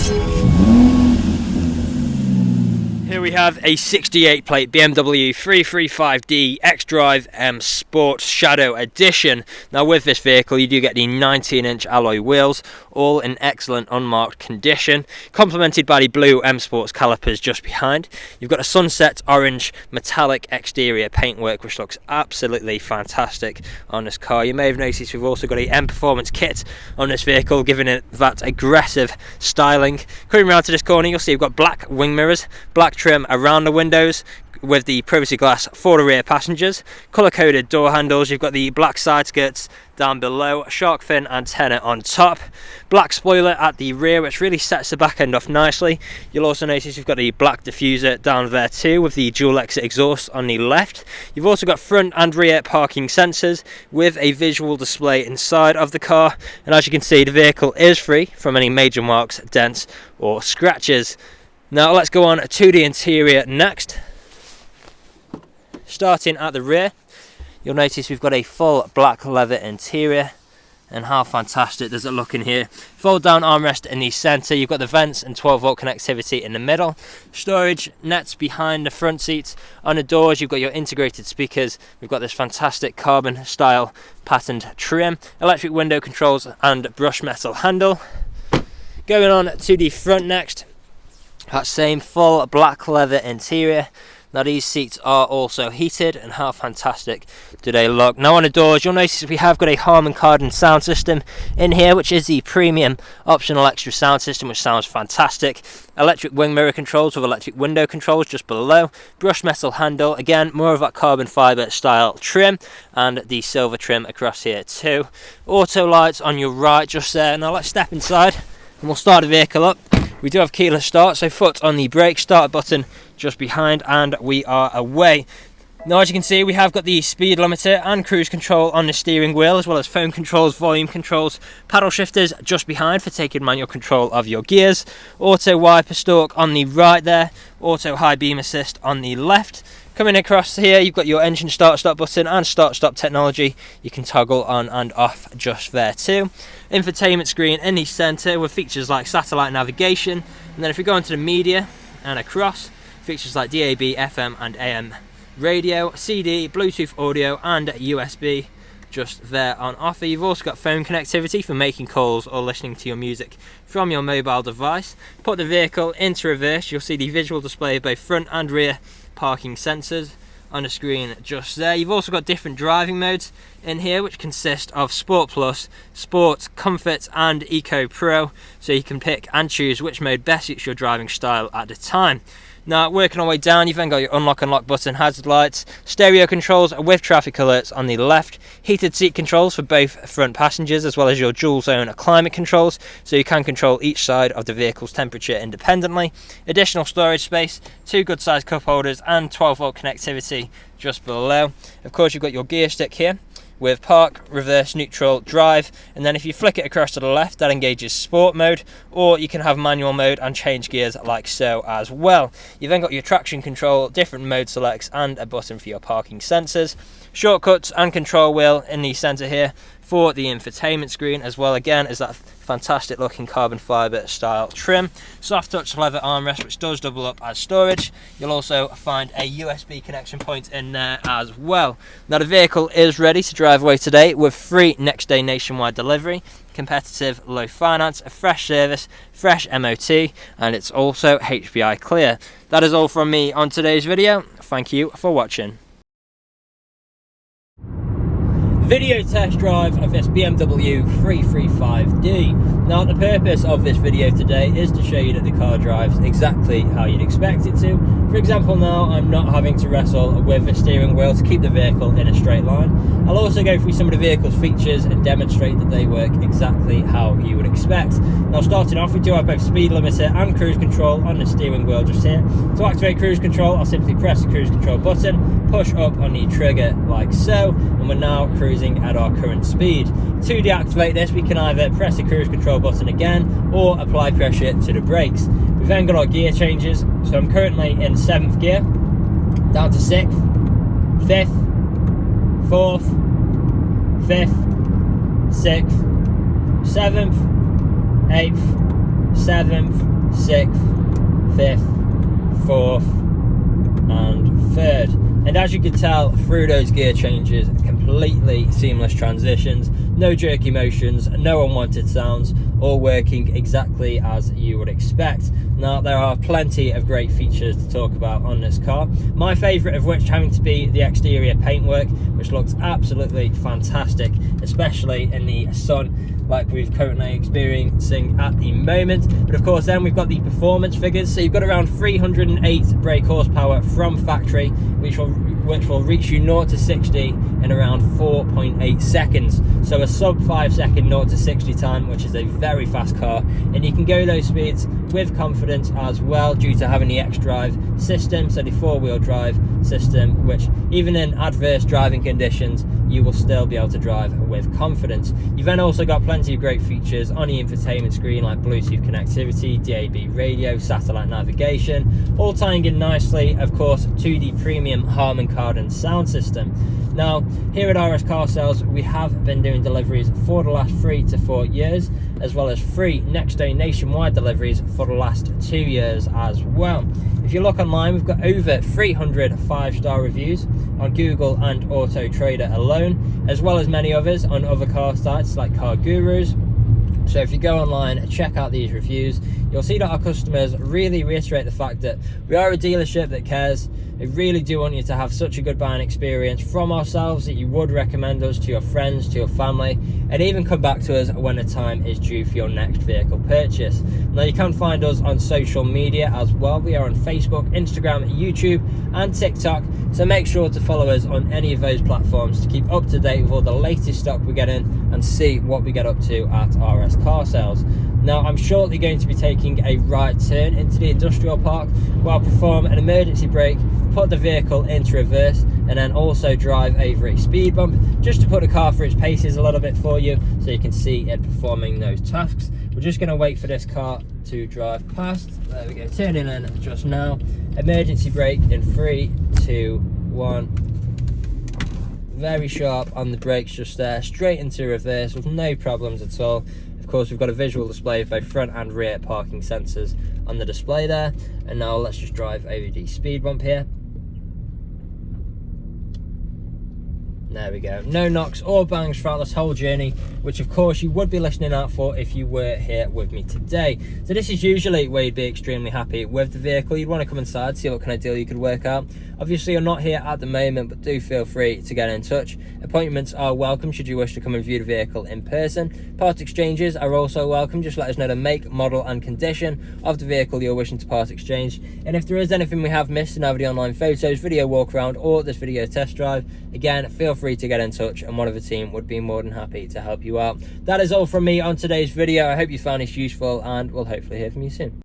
Here we have a 68 plate BMW 335D XDRIVE M Sport Shadow Edition. Now with this vehicle you do get the 19-inch alloy wheels, all in excellent unmarked condition, complemented by the blue M Sports calipers just behind. You've got a sunset orange metallic exterior paintwork which looks absolutely fantastic on this car. You may have noticed we've also got a M Performance kit on this vehicle, giving it that aggressive styling. Coming around to this corner you'll see we've got black wing mirrors, black trim around the windows with the privacy glass for the rear passengers, colour coded door handles. You've got the black side skirts down below, shark fin antenna on top, black spoiler at the rear which really sets the back end off nicely. You'll also notice you've got the black diffuser down there too with the dual exit exhaust on the left. You've also got front and rear parking sensors with a visual display inside of the car, and as you can see the vehicle is free from any major marks, dents or scratches. Now let's go on to the interior next. Starting at the rear, you'll notice we've got a full black leather interior, and how fantastic does it look in here. Fold down armrest in the centre, you've got the vents and 12-volt connectivity in the middle, storage nets behind the front seats. On the doors you've got your integrated speakers, we've got this fantastic carbon style patterned trim, electric window controls and brushed metal handle. Going on to the front next, that same full black leather interior. Now these seats are also heated, and how fantastic do they look. Now on the doors you'll notice we have got a Harman Kardon sound system in here, which is the premium optional extra sound system, which sounds fantastic. Electric wing mirror controls with electric window controls just below, brushed metal handle, again more of that carbon fibre style trim, and the silver trim across here too. Auto lights on your right just there. Now let's step inside and we'll start the vehicle up. We do have keyless start, so foot on the brake, start button just behind, and we are away. Now as you can see we have got the speed limiter and cruise control on the steering wheel, as well as phone controls, volume controls, paddle shifters just behind for taking manual control of your gears, auto wiper stalk on the right there, auto high beam assist on the left. Coming across here you've got your engine start stop button and start stop technology, you can toggle on and off just there too. Infotainment screen in the centre with features like satellite navigation, and then if we go into the media and across, features like DAB, FM and AM radio, CD, Bluetooth audio and USB just there on offer. You've also got phone connectivity for making calls or listening to your music from your mobile device. Put the vehicle into reverse, you'll see the visual display of both front and rear parking sensors on the screen just there. You've also got different driving modes in here, which consist of Sport Plus, Sport, Comfort and Eco Pro, so you can pick and choose which mode best suits your driving style at the time. Now working our way down, you've then got your unlock and lock button, hazard lights, stereo controls with traffic alerts on the left, heated seat controls for both front passengers, as well as your dual zone climate controls, so you can control each side of the vehicle's temperature independently. Additional storage space, 2 good sized cup holders and 12-volt connectivity just below. Of course you've got your gear stick here with park, reverse, neutral, drive, and then if you flick it across to the left that engages sport mode, or you can have manual mode and change gears like so as well. You've then got your traction control, different mode selects and a button for your parking sensors, shortcuts and control wheel in the centre here for the infotainment screen, as well again as that fantastic looking carbon fibre style trim. Soft touch leather armrest which does double up as storage. You'll also find a USB connection point in there as well. Now the vehicle is ready to drive away today with free next day nationwide delivery, competitive low finance, a fresh service, fresh MOT, and it's also HPI clear. That is all from me on today's video. Thank you for watching. Video test drive of this BMW 335D. Now the purpose of this video today is to show you that the car drives exactly how you'd expect it to. For example, now I'm not having to wrestle with the steering wheel to keep the vehicle in a straight line. I'll also go through some of the vehicle's features and demonstrate that they work exactly how you would expect. Now starting off, we do have both speed limiter and cruise control on the steering wheel just here. To activate cruise control, I'll simply press the cruise control button, push up on the trigger like so, and we're now cruising at our current speed. To deactivate this, we can either press the cruise control button again or apply pressure to the brakes. We've then got our gear changes, so I'm currently in 7th gear, down to 6th, 5th, 4th, 5th, 6th, 7th, 8th, 7th, 6th, 5th, 4th and 3rd. And as you can tell through those gear changes, completely seamless transitions, no jerky motions, no unwanted sounds, all working exactly as you would expect. Now, there are plenty of great features to talk about on this car, my favourite of which having to be the exterior paintwork, which looks absolutely fantastic, especially in the sun like we've currently experiencing at the moment. But of course, then we've got the performance figures. So you've got around 308 brake horsepower from factory, which will reach you 0 to 60 in around 4.8 seconds. So a sub 5 second 0 to 60 time, which is a very fast car, and you can go those speeds with confidence as well due to having the XDRIVE system, so the 4-wheel drive system, which even in adverse driving conditions you will still be able to drive with confidence. You've then also got plenty of great features on the infotainment screen, like Bluetooth connectivity, DAB radio, satellite navigation, all tying in nicely, of course, to the premium Harman Kardon sound system. Now, here at RS Car Sales, we have been doing deliveries for the last 3 to 4 years, as well as free next day nationwide deliveries for the last 2 years as well. If you look online, we've got over 300 5-star reviews on Google and Autotrader alone, as well as many others on other car sites like Car Gurus. So if you go online and check out these reviews, you'll see that our customers really reiterate the fact that we are a dealership that cares. We really do want you to have such a good buying experience from ourselves that you would recommend us to your friends, to your family, and even come back to us when the time is due for your next vehicle purchase. Now, you can find us on social media as well. We are on Facebook, Instagram, YouTube and TikTok, so make sure to follow us on any of those platforms to keep up to date with all the latest stock we get in and see what we get up to at RS Car Sales. Now, I'm shortly going to be taking a right turn into the industrial park where I'll perform an emergency brake, put the vehicle into reverse, and then also drive over a speed bump just to put the car through its paces a little bit for you so you can see it performing those tasks. We're just going to wait for this car to drive past. There we go, turning in just now. Emergency brake in 3, 2, 1. Very sharp on the brakes just there, straight into reverse with no problems at all. Of course, we've got a visual display of both front and rear parking sensors on the display there. And now let's just drive over the speed bump here. There we go. No knocks or bangs throughout this whole journey, which of course you would be listening out for if you were here with me today. So this is usually where you'd be extremely happy with the vehicle. You'd want to come inside, see what kind of deal you could work out. Obviously, you're not here at the moment, but do feel free to get in touch. Appointments are welcome should you wish to come and view the vehicle in person. Part exchanges are also welcome. Just let us know the make, model and condition of the vehicle you're wishing to part exchange. And if there is anything we have missed in either the online photos, video walk around or this video test drive, again, feel free to get in touch and one of the team would be more than happy to help you out. That is all from me on today's video. I hope you found this useful and we'll hopefully hear from you soon.